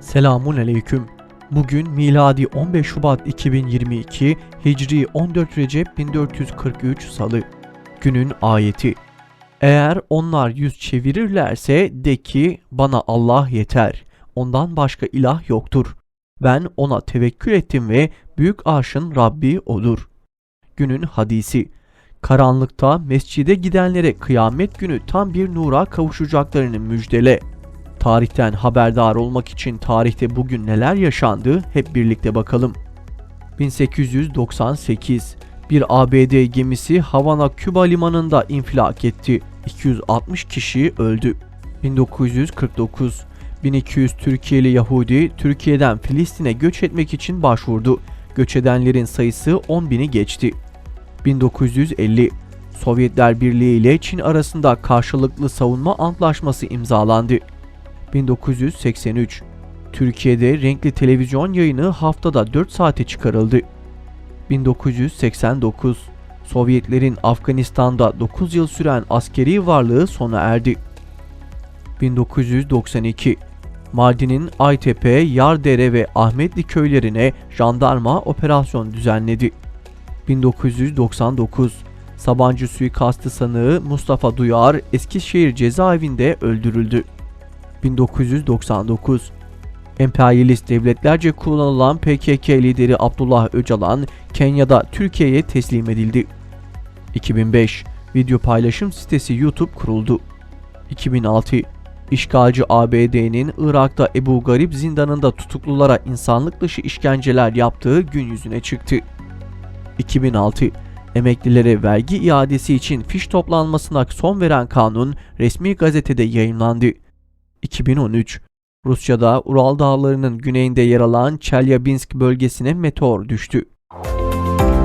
Selamun aleyküm. Bugün miladi 15 Şubat 2022, Hicri 14 Recep 1443 Salı. Günün ayeti. Eğer onlar yüz çevirirlerse de ki bana Allah yeter. Ondan başka ilah yoktur. Ben ona tevekkül ettim ve büyük arşın Rabbi odur. Günün hadisi. Karanlıkta mescide gidenlere kıyamet günü tam bir nura kavuşacaklarını müjdele. Tarihten haberdar olmak için tarihte bugün neler yaşandı hep birlikte bakalım. 1898 bir ABD gemisi Havana Küba limanında infilak etti. 260 kişi öldü. 1949 1200 Türkiye'li Yahudi Türkiye'den Filistin'e göç etmek için başvurdu. Göç edenlerin sayısı 10.000'i geçti. 1950 Sovyetler Birliği ile Çin arasında karşılıklı savunma antlaşması imzalandı. 1983 Türkiye'de renkli televizyon yayını haftada 4 saate çıkarıldı. 1989 Sovyetlerin Afganistan'da 9 yıl süren askeri varlığı sona erdi. 1992 Mardin'in Aytepe, Yardere ve Ahmetli köylerine jandarma operasyon düzenledi. 1999 Sabancı suikastı sanığı Mustafa Duyar Eskişehir cezaevinde öldürüldü. 1999 Emperyalist devletlerce kullanılan PKK lideri Abdullah Öcalan Kenya'da Türkiye'ye teslim edildi. 2005 Video paylaşım sitesi YouTube kuruldu. 2006 İşgalci ABD'nin Irak'ta Ebu Garib zindanında tutuklulara insanlık dışı işkenceler yaptığı gün yüzüne çıktı. 2006 Emeklilere vergi iadesi için fiş toplanmasına son veren kanun resmi gazetede yayımlandı. 2013 Rusya'da Ural Dağları'nın güneyinde yer alan Çelyabinsk bölgesine meteor düştü.